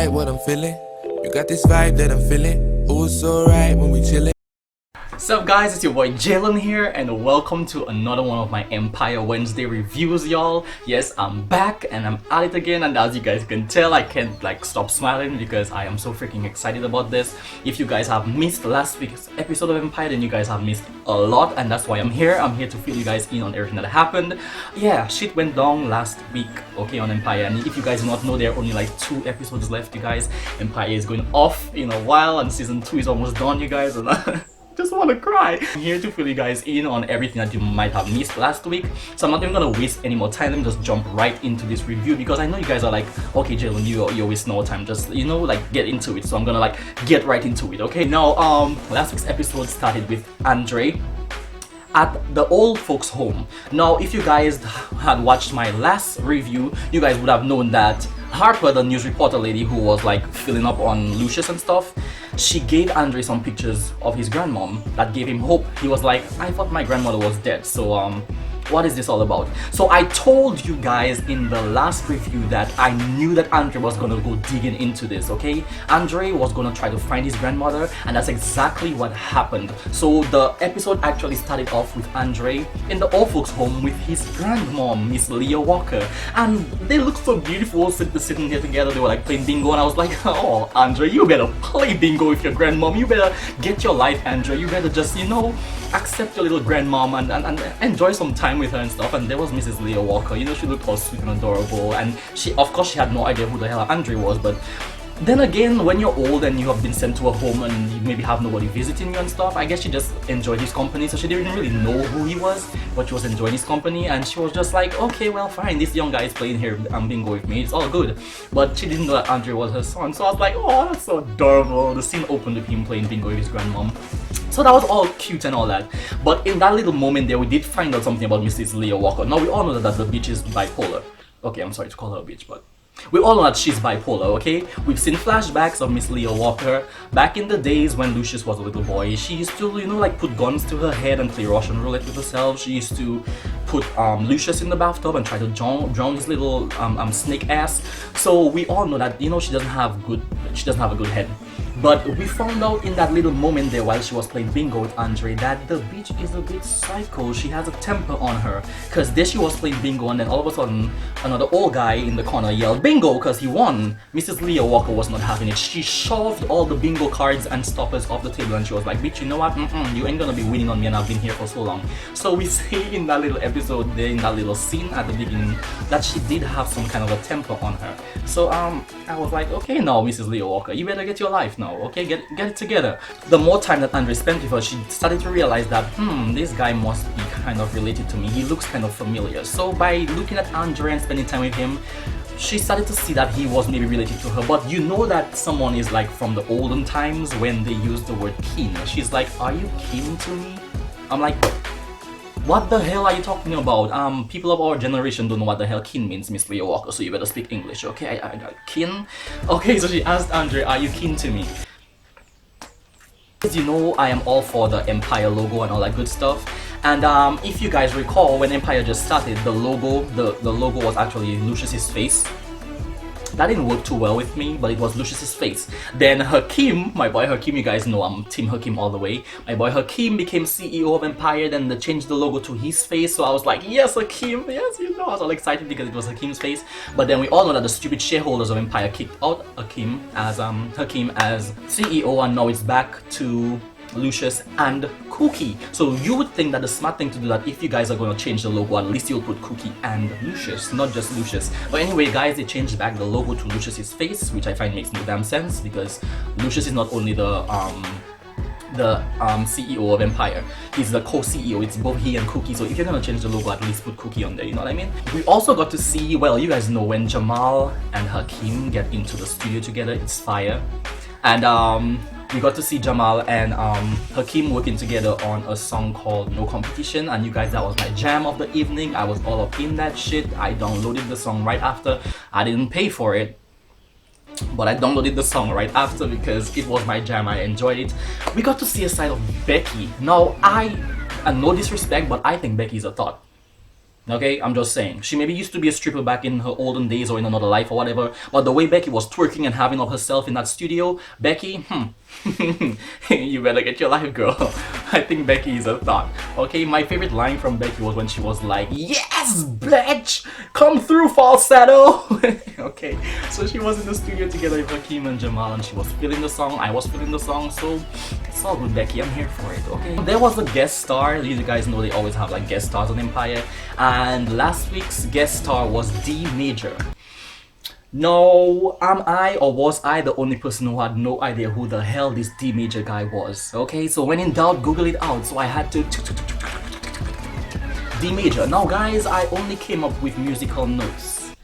like what I'm feeling. You got this vibe that I'm feeling. Oh, it's so right when we chillin'. What's up guys, it's your boy Jaylen here and welcome to another one of my Empire Wednesday reviews, y'all. Yes, I'm back and I'm at it again, and as you guys can tell, I can't stop smiling because I am so freaking excited about this. If you guys have missed last week's episode of Empire, then you guys have missed a lot, and that's why I'm here. I'm here to fill you guys in on everything that happened. Yeah, shit went down last week, okay, on Empire, and if you guys do not know, there are only 2 episodes left, you guys. Empire is going off in a while and season 2 is almost done, you guys. And just want to cry. I'm here to fill you guys in on everything that you might have missed last week, so I'm not even gonna waste any more time. Let me just jump right into this review because I know you guys are like, okay Jaylen, you waste no time, just get into it. So I'm gonna get right into it. Okay, now last week's episode started with Andre at the old folks home. Now if you guys had watched my last review, you guys would have known that Harper, the news reporter lady who was filling up on Lucius and stuff, she gave Andre some pictures of his grandmom that gave him hope. He was like, I thought my grandmother was dead, so what is this all about? So I told you guys in the last review that I knew that Andre was gonna go digging into this, okay? Andre was gonna try to find his grandmother, and that's exactly what happened. So the episode actually started off with Andre in the old folks home with his grandmom, Miss Leah Walker, and they looked so beautiful sitting there together. They were playing bingo, and I was like, oh Andre, you better play bingo with your grandmom. You better get your life, Andre. You better just accept your little grandmom and enjoy some time with her and stuff. And there was Mrs. Leah Walker. She looked all sweet and adorable, and of course she had no idea who the hell Andre was. But then again, when you're old and you have been sent to a home and you maybe have nobody visiting you and stuff, I guess she just enjoyed his company. So she didn't really know who he was, but she was enjoying his company, and she was just like, okay, well fine, this young guy is playing here bingo with me, it's all good. But she didn't know that Andre was her son, so I was like, oh, that's so adorable. The scene opened with him playing bingo with his grandmom. So that was all cute and all that. But in that little moment there, we did find out something about Mrs. Leah Walker. Now we all know that the bitch is bipolar. Okay, I'm sorry to call her a bitch, but we all know that she's bipolar, okay? We've seen flashbacks of Miss Leah Walker back in the days when Lucius was a little boy. She used to, put guns to her head and play Russian roulette with herself. She used to put Lucius in the bathtub and try to drown his little snake ass. So we all know that, she doesn't have a good head. But we found out in that little moment there while she was playing bingo with Andre that the bitch is a bit psycho. She has a temper on her, because there she was playing bingo, and then all of a sudden another old guy in the corner yelled bingo because he won. Mrs. Leah Walker was not having it. She shoved all the bingo cards and stoppers off the table, and she was like, bitch, you know what, you ain't gonna be winning on me, and I've been here for so long. So we see in that little episode there, in that little scene at the beginning, that she did have some kind of a temper on her. So I was like, okay, now Mrs. Leah Walker, you better get your life now, okay? Get it together. The more time that Andre spent with her, she started to realize that this guy must be kind of related to me. He looks kind of familiar. So by looking at Andre and spending time with him, she started to see that he was maybe related to her. But you know that someone is from the olden times when they use the word kin. She's like, are you kin to me? I'm like, what the hell are you talking about? People of our generation don't know what the hell kin means, Miss Leah Walker, so you better speak English, okay? Kin? Okay, so she asked Andre, are you kin to me? As you know, I am all for the Empire logo and all that good stuff. And if you guys recall, when Empire just started, the logo was actually Lucius's face. That didn't work too well with me, but it was Lucius's face. Then Hakim, my boy Hakim, you guys know I'm Team Hakim all the way. My boy Hakim became CEO of Empire, then they changed the logo to his face, so I was like, yes Hakim, yes, I was all excited because it was Hakim's face. But then we all know that the stupid shareholders of Empire kicked out Hakim as CEO, and now it's back to Lucius and Cookie. So you would think that the smart thing to do that if you guys are going to change the logo, at least you'll put Cookie and Lucius, not just Lucius. But anyway guys, they changed back the logo to Lucius's face, which I find makes no damn sense because Lucius is not only the CEO of Empire, he's the co-CEO. It's both he and Cookie, so if you're gonna change the logo, at least put Cookie on there, you know what I mean? We also got to see, well, you guys know when Jamal and Hakim get into the studio together, it's fire. And we got to see Jamal and Hakim working together on a song called No Competition, and you guys, that was my jam of the evening. I was all up in that shit. I downloaded the song right after. I didn't pay for it, but I downloaded the song right after because it was my jam. I enjoyed it. We got to see a side of Becky. Now, no disrespect, but I think Becky's a thought. Okay, I'm just saying. She maybe used to be a stripper back in her olden days or in another life or whatever, but the way Becky was twerking and having of herself in that studio, Becky, you better get your life, girl. I think Becky is a thought. Okay, my favorite line from Becky was when she was like, "Yes, bitch! Come through, falsetto!" Okay, so she was in the studio together with Hakeem and Jamal, and she was feeling the song, I was feeling the song, so it's all good, Becky, I'm here for it, okay? There was a guest star. You guys know they always have like guest stars on Empire, and last week's guest star was D-Major. No, am I or was I the only person who had no idea who the hell this D-Major guy was? Okay, so when in doubt, Google it out. So I had to D-Major. Now guys, I only came up with musical notes.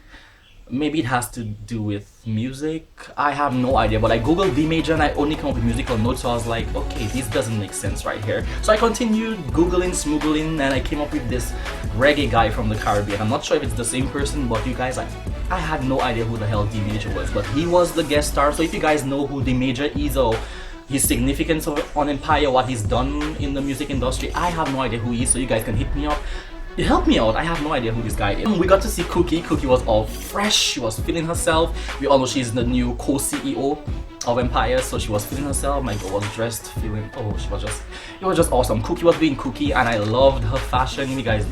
Maybe it has to do with music. I have no idea, but I googled D-Major and I only came up with musical notes, so I was like, okay, this doesn't make sense right here. So I continued googling, smuggling, and I came up with this reggae guy from the Caribbean. I'm not sure if it's the same person, but you guys, I had no idea who the hell D-Major was, but he was the guest star. So if you guys know who D-Major is or his significance on Empire, what he's done in the music industry, I have no idea who he is, so you guys can hit me up. Help me out, I have no idea who this guy is. We got to see Cookie. Cookie was all fresh, she was feeling herself. We all know she's the new co-CEO of Empire, so she was feeling herself. My girl was dressed, feeling, oh, it was just awesome. Cookie was being Cookie, and I loved her fashion. You guys,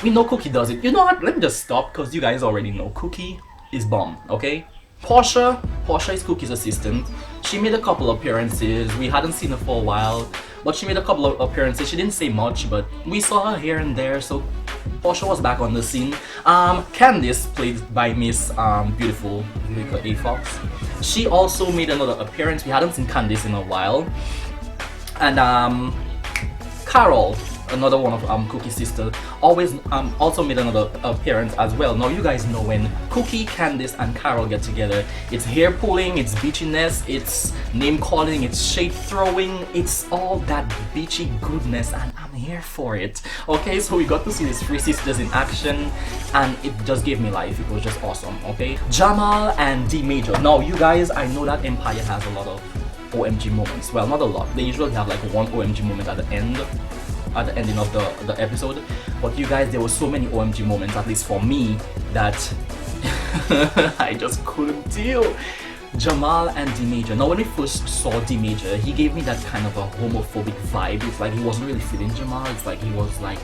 we know Cookie does it. You know what, let me just stop, because you guys already know Cookie is bomb, okay? Portia is Cookie's assistant. She made a couple appearances. We hadn't seen her for a while, but she made a couple of appearances. She didn't say much, but we saw her here and there, so Portia was back on the scene. Candice, played by Miss Beautiful A. Fox, she also made another appearance. We hadn't seen Candice in a while. And Carol, another one of Cookie's sister, also made another appearance as well. Now you guys know when Cookie, Candice, and Carol get together, it's hair pulling, it's beachiness, it's name calling, it's shade throwing, it's all that beachy goodness, and I'm here for it. Okay, so we got to see these three sisters in action, and it just gave me life. It was just awesome. Okay, Jamal and D-Major. Now you guys, I know that Empire has a lot of OMG moments. Well, not a lot. They usually have like one OMG moment at the end, at the ending of the episode, but you guys, there were so many OMG moments, at least for me, that I just couldn't deal. Jamal and D-Major. Now when we first saw D-Major, he gave me that kind of a homophobic vibe. It's like he wasn't really feeling Jamal. It's like he was like,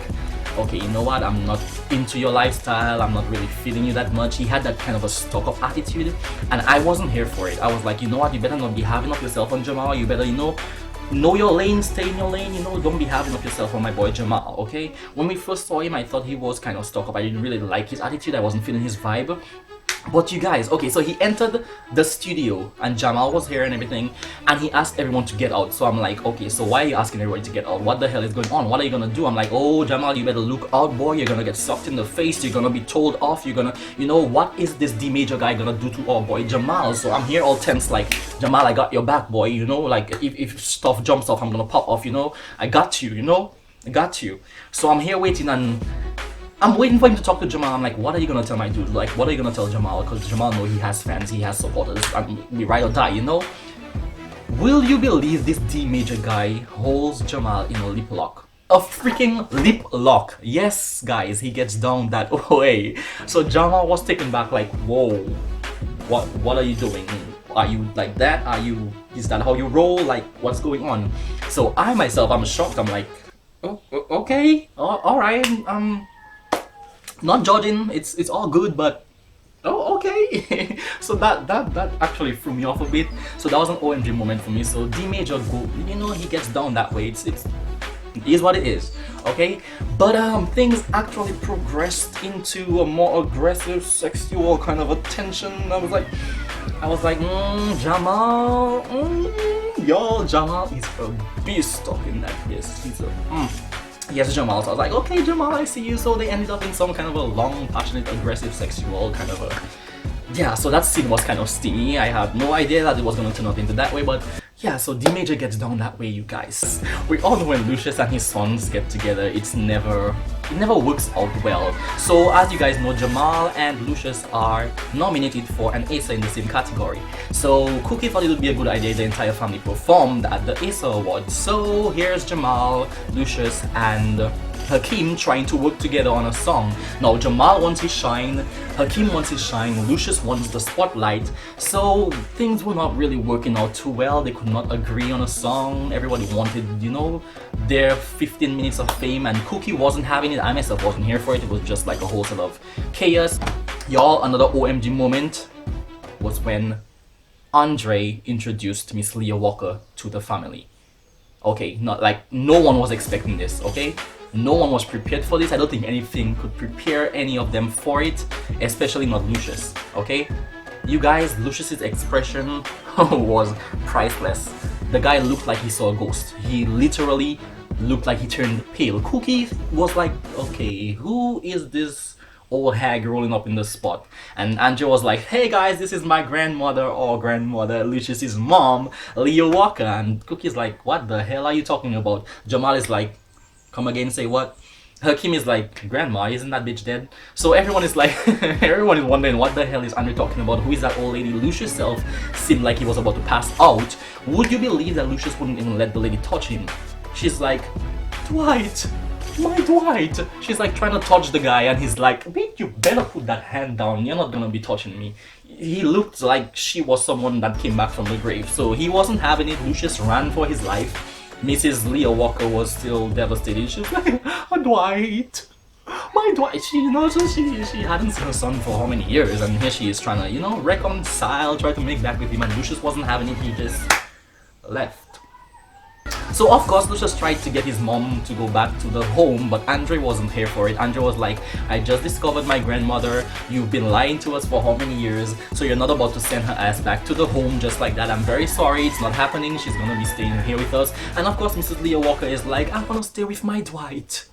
okay, you know what, I'm not into your lifestyle, I'm not really feeling you that much. He had that kind of a stuck-up attitude, and I wasn't here for it. I was like, you know what, you better not be having up yourself on Jamal. You better, know your lane, stay in your lane, don't be having up yourself on my boy Jamal, okay? When we first saw him, I thought he was kind of stuck up. I didn't really like his attitude, I wasn't feeling his vibe. But you guys, okay, so he entered the studio and Jamal was here and everything, and he asked everyone to get out. So I'm like, okay, so why are you asking everybody to get out? What the hell is going on? What are you gonna do? I'm like, oh, Jamal, you better look out, boy. You're gonna get sucked in the face. You're gonna be told off. You're gonna, what is this D-Major guy gonna do to our boy Jamal? So I'm here all tense, like, Jamal, I got your back, boy. Like, if stuff jumps off, I'm gonna pop off, I got you, I got you. So I'm here waiting, and I'm waiting for him to talk to Jamal. I'm like, what are you gonna tell my dude? Like, what are you gonna tell Jamal? Because Jamal knows he has fans, he has supporters, and we ride or die, Will you believe this D-Major guy holds Jamal in a lip lock? A freaking lip lock. Yes, guys, he gets down that way. So Jamal was taken back like, whoa, what are you doing? Are you like that? Is that how you roll? Like, what's going on? So I myself, I'm shocked. I'm like, oh, okay, alright, not judging, it's all good, but oh, okay. So that actually threw me off a bit. So that was an OMG moment for me. So D-Major, he gets down that way. It is what it is, okay? But things actually progressed into a more aggressive, sexual kind of attention. I was like, Jamal, yo, Jamal is a beast talking that. Yes, he's a yes, Jamal. So I was like, okay, Jamal, I see you. So they ended up in some kind of a long, passionate, aggressive, sexual kind of a... Yeah, so that scene was kind of steamy. I had no idea that it was going to turn out into that way, but yeah, so D-Major gets down that way, you guys. We all know when Lucius and his sons get together, it's never it never works out well. So as you guys know, Jamal and Lucius are nominated for an Acer in the same category. So Cookie thought it would be a good idea if the entire family performed at the Acer Awards. So here's Jamal, Lucius, and Hakeem trying to work together on a song. Now Jamal wants his shine, Hakeem wants his shine, Lucius wants the spotlight. So things were not really working out too well. They could not agree on a song. Everybody wanted, you know, their 15 minutes of fame, and Cookie wasn't having it. I myself wasn't here for it. It was just like a whole sort of chaos. Y'all, another OMG moment was when Andre introduced Miss Leah Walker to the family. Okay, not like no one was expecting this, okay? No one was prepared for this. I don't think anything could prepare any of them for it, especially not Lucius, okay? You guys, Lucius's expression was priceless. The guy looked like he saw a ghost. He literally looked like he turned pale. Cookie was like, okay, who is this old hag rolling up in the spot? And Andrew was like, hey guys, this is my grandmother or grandmother, Lucius's mom, Leah Walker. And Cookie's like, what the hell are you talking about? Jamal is like, come again, say what? Hakeem is like, grandma, isn't that bitch dead? So everyone is like, everyone is wondering what the hell is Andrew talking about? Who is that old lady? Lucius self seemed like he was about to pass out. Would you believe that Lucius wouldn't even let the lady touch him? She's like, Dwight, my Dwight. She's like trying to touch the guy, and he's like, bitch, you better put that hand down. You're not gonna be touching me. He looked like she was someone that came back from the grave. So he wasn't having it. Lucius ran for his life. Mrs. Leah Walker was still devastated. She was like, oh, Dwight, my Dwight. She, you know, so she hadn't seen her son for how many years, and here she is trying to, you know, reconcile, try to make back with him, and Lucius wasn't having it. He just left. So of course Lucius tried to get his mom to go back to the home, but Andre wasn't here for it. Andre was like, I just discovered my grandmother. You've been lying to us for how many years? So you're not about to send her ass back to the home just like that. I'm very sorry, it's not happening. She's gonna be staying here with us. And of course Mrs. Leah Walker is like, I wanna stay with my Dwight.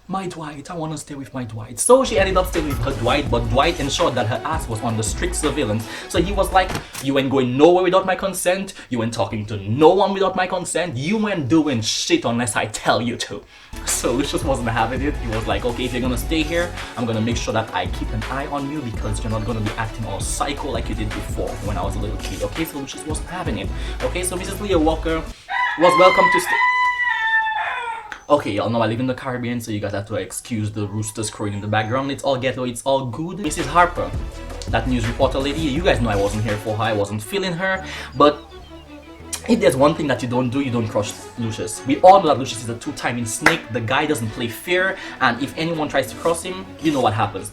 My Dwight, I want to stay with my Dwight. So she ended up staying with her Dwight, but Dwight ensured that her ass was under strict surveillance. So he was like, you ain't going nowhere without my consent, you ain't talking to no one without my consent, you ain't doing shit unless I tell you to. So Lucius wasn't having it. He was like, okay, if you're gonna stay here, I'm gonna make sure that I keep an eye on you, because you're not gonna be acting all psycho like you did before when I was a little kid. Okay, so Lucius wasn't having it. Okay, so Mrs. Leah Walker was welcome to stay. Okay, y'all know I live in the Caribbean, so you guys have to excuse the roosters crowing in the background. It's all ghetto, it's all good. Mrs. Harper, that news reporter lady, you guys know I wasn't here for her, I wasn't feeling her, but if there's one thing that you don't do, you don't crush Lucius. We all know that Lucius is a two-timing snake. The guy doesn't play fair, and if anyone tries to cross him, you know what happens.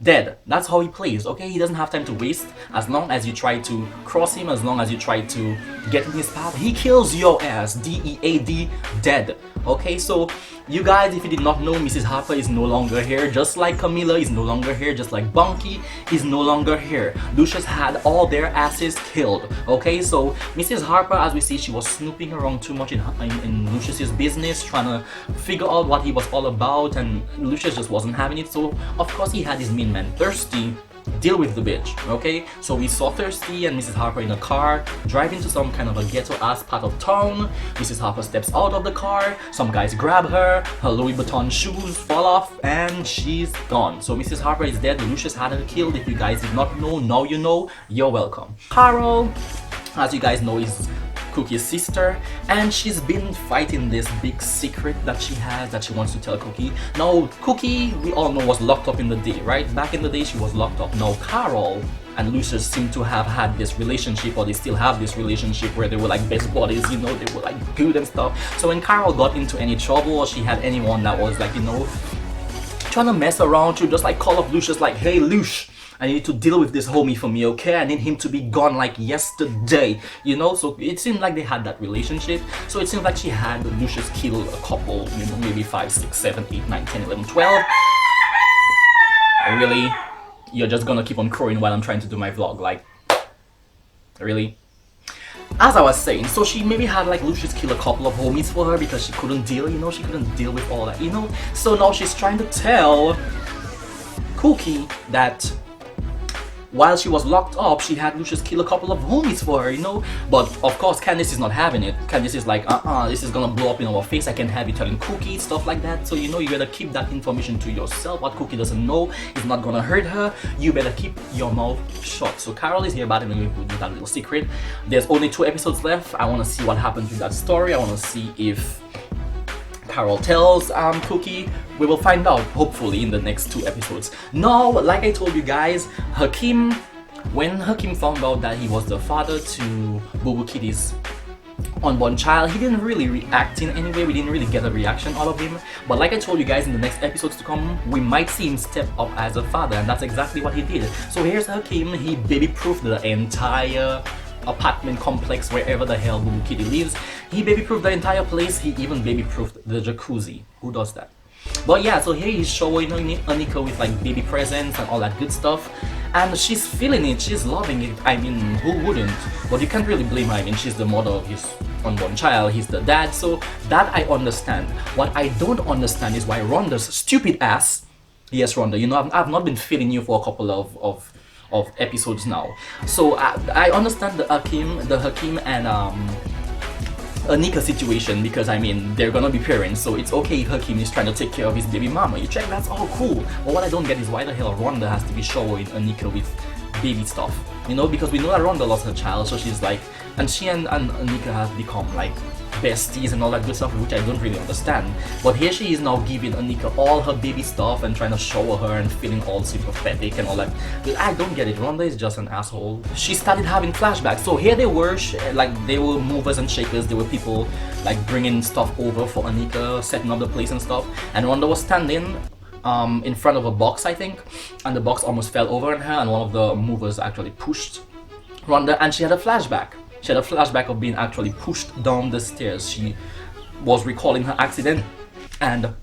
Dead. That's how he plays, okay? He doesn't have time to waste. As long as you try to cross him, as long as you try to get in his path, he kills your ass. D-E-A-D, dead. Okay, so you guys, if you did not know, Mrs. Harper is no longer here. Just like Camilla is no longer here. Just like Bunky is no longer here. Lucius had all their asses killed. Okay, so Mrs. Harper, as we see, she was snooping around too much in Lucius's business, trying to figure out what he was all about, and Lucius just wasn't having it. So of course he had his main man Thirsty deal with the bitch. Okay, so we saw Thirsty and Mrs. Harper in a car driving to some kind of a ghetto ass part of town. Mrs. Harper steps out of the car, some guys grab her, her Louis Vuitton shoes fall off, and she's gone. So Mrs. Harper is dead. Lucius had her killed. If you guys did not know, now you know. You're welcome. Carol, as you guys know, is Cookie's sister, and she's been fighting this big secret that she has that she wants to tell Cookie. Now Cookie, we all know, was locked up in the day, right? Back in the day she was locked up. Now Carol and Lucius seem to have had this relationship, or they still have this relationship, where they were like best buddies, you know, they were like good and stuff. So when Carol got into any trouble, or she had anyone that was like, you know, trying to mess around, she would just like call up Lucius like, hey Lush, I need to deal with this homie for me, okay? I need him to be gone like yesterday, you know? So it seemed like they had that relationship. So it seemed like she had Lucius kill a couple, you know, maybe 5, 6, 7, 8, 9, 10, 11, 12. Really? You're just gonna keep on crowing while I'm trying to do my vlog, like, really? As I was saying, so she maybe had like Lucius kill a couple of homies for her because she couldn't deal, you know? She couldn't deal with all that, you know? So now she's trying to tell Cookie that while she was locked up, she had Lucius kill a couple of homies for her, you know. But of course, Candace is not having it. Candace is like, this is gonna blow up in our face. I can't have you telling Cookie stuff like that. So you know, you better keep that information to yourself. What Cookie doesn't know is not gonna hurt her. You better keep your mouth shut. So Carol is here battling with that little secret. There's only 2 episodes left. I want to see what happens with that story. I want to see if Carol tells Cookie. We will find out hopefully in the next 2 episodes. Now, like I told you guys, Hakeem, when Hakeem found out that he was the father to Boo Boo Kitty's unborn child, he didn't really react in any way. We didn't really get a reaction out of him. But like I told you guys, in the next episodes to come, we might see him step up as a father, and that's exactly what he did. So here's Hakeem. He baby-proofed the entire apartment complex wherever the hell Boo Boo Kitty lives. He baby-proofed the entire place. He even baby-proofed the jacuzzi. Who does that? But yeah, so here he's showing Anika with like baby presents and all that good stuff, and she's feeling it, she's loving it. I mean, who wouldn't? But you can't really blame her. I mean, she's the mother of his unborn child, he's the dad, so that I understand. What I don't understand is why Rhonda's stupid ass, yes Rhonda, you know, I've not been feeling you for a couple of episodes now. So I understand the Hakeem and Anika situation, because I mean, they're gonna be parents, so it's okay if Hakeem is trying to take care of his baby mama. You check, that's all cool. But what I don't get is why the hell Rhonda has to be showing Anika with baby stuff, you know, because we know that Rhonda lost her child, so she's like, and she and Anika have become like besties and all that good stuff, which I don't really understand. But here she is now giving Anika all her baby stuff and trying to shower her and feeling all sympathetic and all that. But I don't get it. Rhonda is just an asshole. She started having flashbacks. So here they were, like they were movers and shakers. There were people like bringing stuff over for Anika, setting up the place and stuff. And Rhonda was standing in front of a box, I think, and the box almost fell over on her, and one of the movers actually pushed Rhonda, and she had a flashback. She had a flashback of being actually pushed down the stairs. She was recalling her accident, and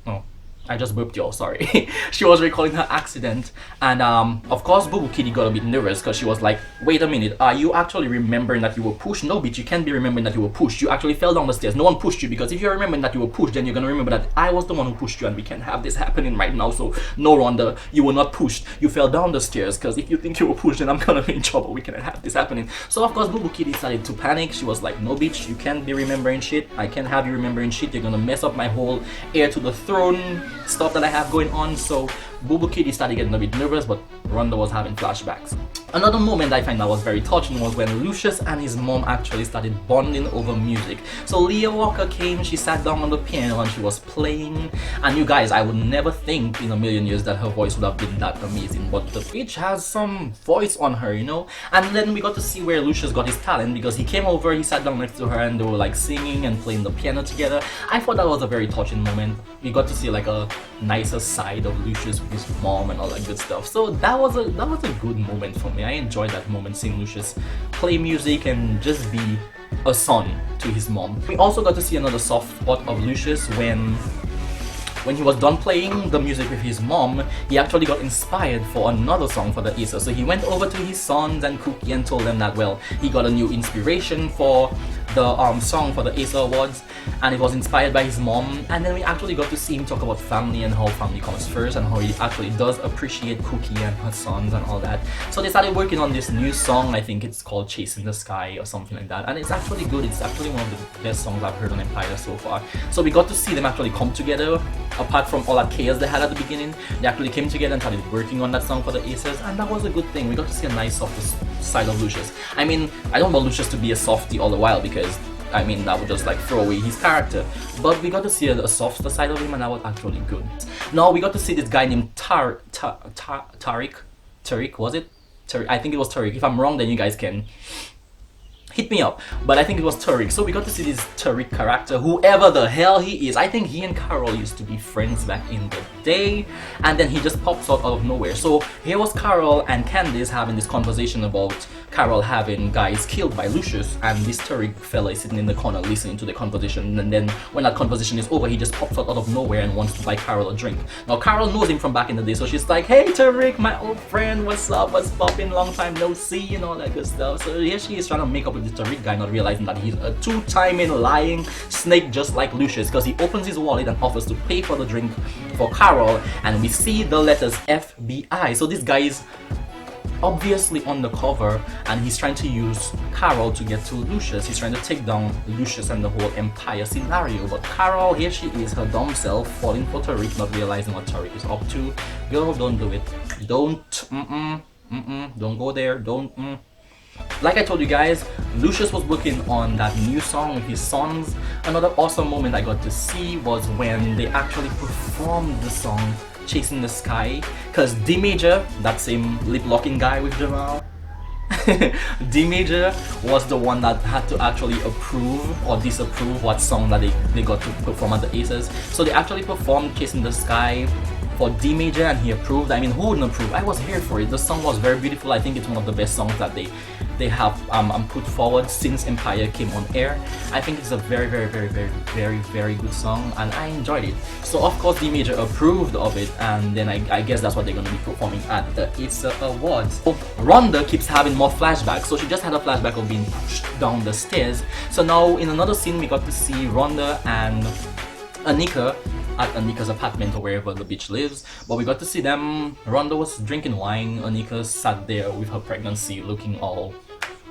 I just burped, y'all, sorry. She was recalling her accident, and of course Boo Boo Kitty got a bit nervous because she was like, wait a minute, are you actually remembering that you were pushed? No bitch, you can't be remembering that you were pushed. You actually fell down the stairs. No one pushed you, because if you're remembering that you were pushed, then you're gonna remember that I was the one who pushed you, and we can't have this happening right now. So no, Rhonda, you were not pushed. You fell down the stairs, because if you think you were pushed, then I'm gonna be in trouble. We cannot have this happening. So of course Boo Boo Kitty started to panic. She was like, no bitch, you can't be remembering shit. I can't have you remembering shit. You're gonna mess up my whole heir to the throne stuff that I have going on. So Boo Boo Kitty started getting a bit nervous, but Rhonda was having flashbacks. Another moment I find that was very touching was when Lucius and his mom actually started bonding over music. So Leah Walker came, she sat down on the piano and she was playing, and you guys, I would never think in a million years that her voice would have been that amazing, but the bitch has some voice on her, you know. And then we got to see where Lucius got his talent, because he came over, he sat down next to her, and they were like singing and playing the piano together. I thought that was a very touching moment. We got to see like a nicer side of Lucius with his mom and all that good stuff. So that was a good moment for me. I enjoyed that moment, seeing Lucius play music and just be a son to his mom. We also got to see another soft spot of Lucius when he was done playing the music with his mom. He actually got inspired for another song for the Acer. So he went over to his sons and Cookie and told them that, well, he got a new inspiration for the song for the Acer Awards, and it was inspired by his mom. And then we actually got to see him talk about family and how family comes first, and how he actually does appreciate Cookie and her sons and all that. So they started working on this new song. I think it's called Chasing the Sky or something like that, and it's actually good. It's actually one of the best songs I've heard on Empire so far. So we got to see them actually come together. Apart from all that chaos they had at the beginning, they actually came together and started working on that song for the Aces, and that was a good thing. We got to see a nice soft side of Lucius. I mean, I don't want Lucius to be a softie all the while, because I mean, that would just like throw away his character. But we got to see a softer side of him, and that was actually good. Now we got to see this guy named Tariq. Tariq, was it? Tariq. I think it was Tariq. If I'm wrong, then you guys can hit me up, but I think it was Tariq. So we got to see this Tariq character, whoever the hell he is. I think he and Carol used to be friends back in the day, and then he just pops out of nowhere. So here was Carol and Candace having this conversation about Carol having guys killed by Lucius, and this Tariq fella is sitting in the corner listening to the conversation, and then when that conversation is over, he just pops out of nowhere and wants to buy Carol a drink. Now Carol knows him from back in the day, so she's like, hey Tariq, my old friend, what's up, what's poppin', long time no see, and all that good stuff. So here she is trying to make up with this Tariq guy, not realizing that he's a two-timing lying snake just like Lucius, because he opens his wallet and offers to pay for the drink for Carol, and we see the letters FBI. So this guy is obviously undercover, and he's trying to use Carol to get to Lucius. He's trying to take down Lucius and the whole Empire scenario. But Carol, here she is, her dumb self, falling for Tariq, not realizing what Tariq is up to. Girl, don't do it. Don't. Don't go there. Don't. Like I told you guys, Lucius was working on that new song with his sons. Another awesome moment I got to see was when they actually performed the song Chasing the Sky, because D-Major, that same lip-locking guy with Jamal, D-Major was the one that had to actually approve or disapprove what song that they got to perform at the Aces. So they actually performed Chasing the Sky for D-Major and he approved. I mean, who wouldn't approve? I was here for it. The song was very beautiful. I think it's one of the best songs that they have put forward since Empire came on air. I think it's a very good song and I enjoyed it. So of course D-Major approved of it, and then I guess that's what they're going to be performing at the Acer Awards. So Rhonda keeps having more flashbacks. So she just had a flashback of being pushed down the stairs. So now in another scene we got to see Rhonda and Anika at Anika's apartment or wherever the bitch lives, but we got to see them. Rhonda was drinking wine, Anika sat there with her pregnancy looking all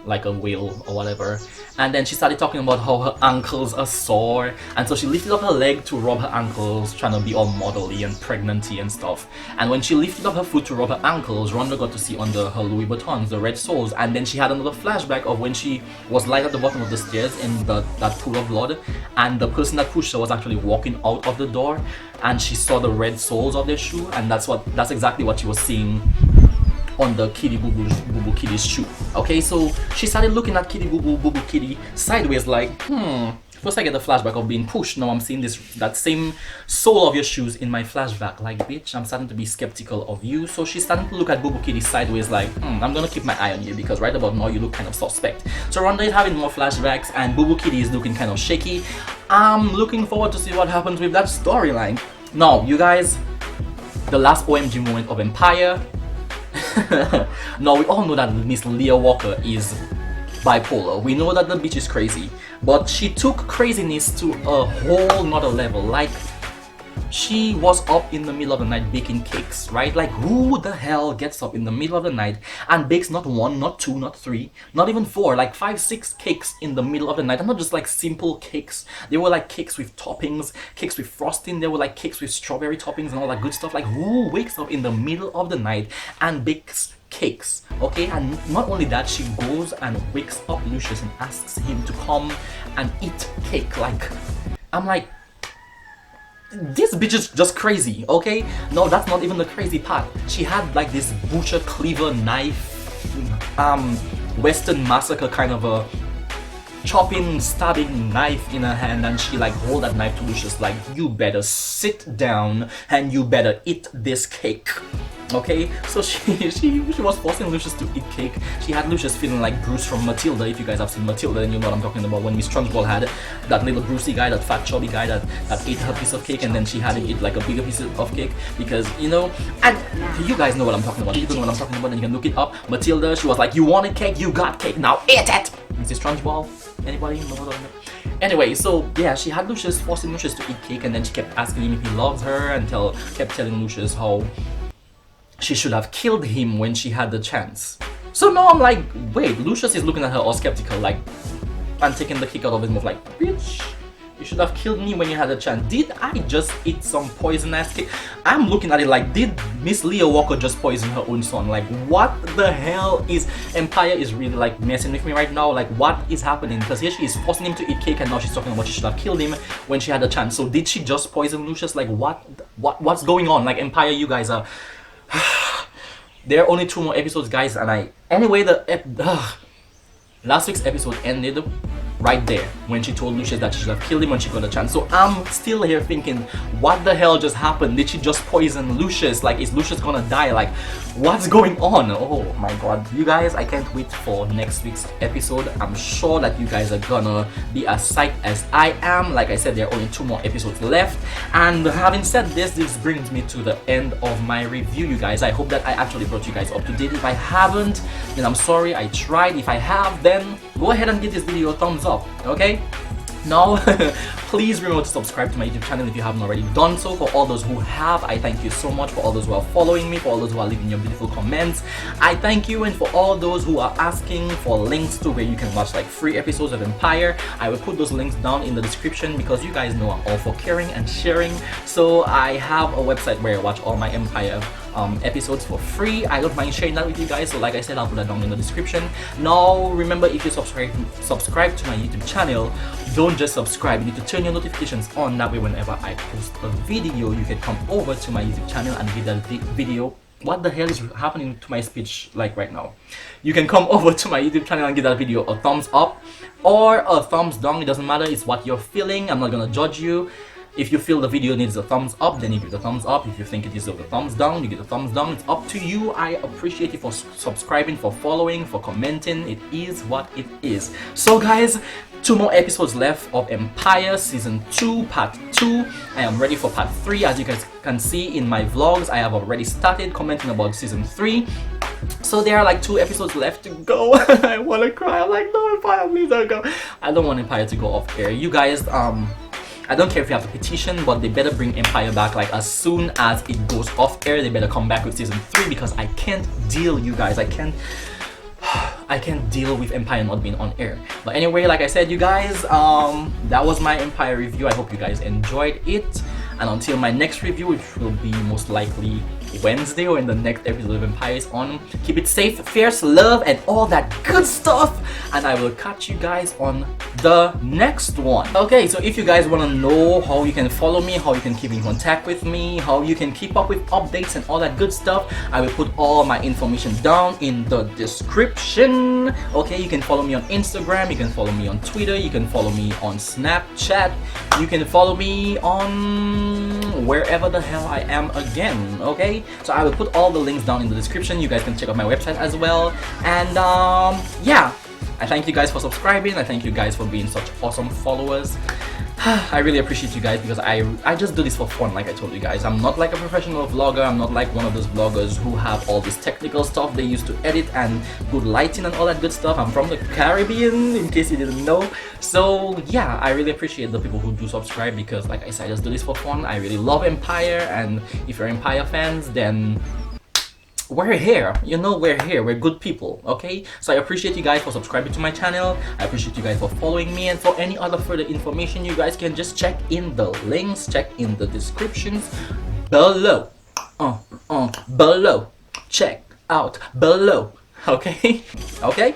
like a whale or whatever, and then she started talking about how her ankles are sore, and so she lifted up her leg to rub her ankles, trying to be all modelly and pregnancy and stuff. And when she lifted up her foot to rub her ankles, Rhonda got to see under her Louis Vuittons the red soles, and then she had another flashback of when she was lying at the bottom of the stairs in that pool of blood, and the person that pushed her was actually walking out of the door, and she saw the red soles of their shoe, and that's exactly what she was seeing on the Kitty Boo Boo Kitty's shoe. Okay, so she started looking at Kitty Boo Boo Kitty sideways like, first I get the flashback of being pushed, now I'm seeing that same sole of your shoes in my flashback. Like, bitch, I'm starting to be skeptical of you. So she's starting to look at Boo Boo Kitty sideways like, I'm gonna keep my eye on you because right about now you look kind of suspect. So Rhonda is having more flashbacks and Boo Boo Kitty is looking kind of shaky. I'm looking forward to see what happens with that storyline. Now, you guys, the last OMG moment of Empire. Now we all know that Miss Leah Walker is bipolar. We know that the bitch is crazy, but she took craziness to a whole nother level. Like, she was up in the middle of the night baking cakes, right? Like, who the hell gets up in the middle of the night and bakes not one, not two, not three, not even four, like 5, 6 cakes in the middle of the night? And not just like simple cakes. They were like cakes with toppings, cakes with frosting. They were like cakes with strawberry toppings and all that good stuff. Like, who wakes up in the middle of the night and bakes cakes? Okay, and not only that, she goes and wakes up Lucius and asks him to come and eat cake. Like, I'm like, this bitch is just crazy, okay? No, that's not even the crazy part. She had like this butcher cleaver knife, Western massacre kind of a chopping, stabbing knife in her hand, and she like hold that knife to Lucius like, you better sit down and you better eat this cake. Okay, so she was forcing Lucius to eat cake. She had Lucius feeling like Bruce from Matilda. If you guys have seen Matilda, then you know what I'm talking about. When Miss Trunchbull had that little Brucey guy, that fat chubby guy that ate her piece of cake, and then she had to eat like a bigger piece of cake because, you know, and you guys know what I'm talking about. You know what I'm talking about, and you can look it up. Matilda, she was like, you wanted cake, you got cake, now eat it! Mrs. Trunchbull? Anybody know what I'm talking about? Anyway, so yeah, she had Lucius, forcing Lucius to eat cake, and then she kept asking him if he loves her and kept telling Lucius how she should have killed him when she had the chance. So now I'm like, wait, Lucius is looking at her all skeptical, like, and taking the kick out of his mouth, like, bitch, you should have killed me when you had a chance. Did I just eat some poison-ass cake? I'm looking at it like, did Miss Leah Walker just poison her own son? Like, what the hell is... Empire is really like messing with me right now. Like, what is happening? Because here she is forcing him to eat cake and now she's talking about she should have killed him when she had a chance. So did she just poison Lucius? Like, what's going on? Like, Empire, you guys are... There are only 2 more episodes, guys, and anyway, last week's episode ended right there when she told Lucius that she should have killed him when she got a chance. So I'm still here thinking, what the hell just happened? Did she just poison Lucius? Like, is Lucius gonna die? Like, what's going on? Oh my god, you guys, I can't wait for next week's episode. I'm sure that you guys are gonna be as psyched as I am. Like I said, there are only 2 more episodes left, and having said this brings me to the end of my review, you guys. I hope that I actually brought you guys up to date. If I haven't, then I'm sorry, I tried. If I have, then go ahead and give this video a thumbs up, okay? Now, please remember to subscribe to my YouTube channel if you haven't already done so. For all those who have, I thank you so much. For all those who are following me, for all those who are leaving your beautiful comments, I thank you. And for all those who are asking for links to where you can watch like free episodes of Empire, I will put those links down in the description, because you guys know I'm all for caring and sharing. So I have a website where I watch all my Empire episodes for free. I don't mind sharing that with you guys, so like I said, I'll put that down in the description. Now remember, if you subscribe to my YouTube channel, don't just subscribe, you need to turn your notifications on. That way whenever I post a video, you can come over to my YouTube channel and give that video. What the hell is happening to my speech like right now? You can come over to my YouTube channel and give that video a thumbs up or a thumbs down. It doesn't matter, it's what you're feeling. I'm not gonna judge you. If you feel the video needs a thumbs up, then you give the thumbs up. If you think it deserves a thumbs down, you give the thumbs down. It's up to you. I appreciate you for subscribing, for following, for commenting. It is what it is. So guys, 2 more episodes left of Empire Season 2 Part 2. I am ready for Part 3. As you guys can see in my vlogs, I have already started commenting about Season 3. So there are like 2 episodes left to go. I want to cry. I'm like, no, Empire, please don't go. I don't want Empire to go off air. You guys, I don't care if you have to petition, but they better bring Empire back like as soon as it goes off air. They better come back with Season 3, because I can't deal, you guys. I can't deal with Empire not being on air. But anyway, like I said, you guys, that was my Empire review. I hope you guys enjoyed it. And until my next review, which will be most likely Wednesday or in the next episode of Empire is on, keep it safe, fierce, love, and all that good stuff. And I will catch you guys on the next one. Okay, so if you guys want to know how you can follow me, how you can keep in contact with me, how you can keep up with updates and all that good stuff, I will put all my information down in the description. Okay, you can follow me on Instagram, you can follow me on Twitter, you can follow me on Snapchat, you can follow me on wherever the hell I am again. Okay, so I will put all the links down in the description. You guys can check out my website as well. And yeah, I thank you guys for subscribing. I thank you guys for being such awesome followers. I really appreciate you guys, because I just do this for fun. Like I told you guys, I'm not like a professional vlogger. I'm not like one of those vloggers who have all this technical stuff they used to edit and good lighting and all that good stuff. I'm from the Caribbean, in case you didn't know. So yeah, I really appreciate the people who do subscribe, because like I said, I just do this for fun. I really love Empire, and if you're Empire fans, then we're here, you know, we're here, we're good people. Okay, so I appreciate you guys for subscribing to my channel. I appreciate you guys for following me, and for any other further information, you guys can just check in the links, check in the descriptions below. Below, check out below. Okay. Okay.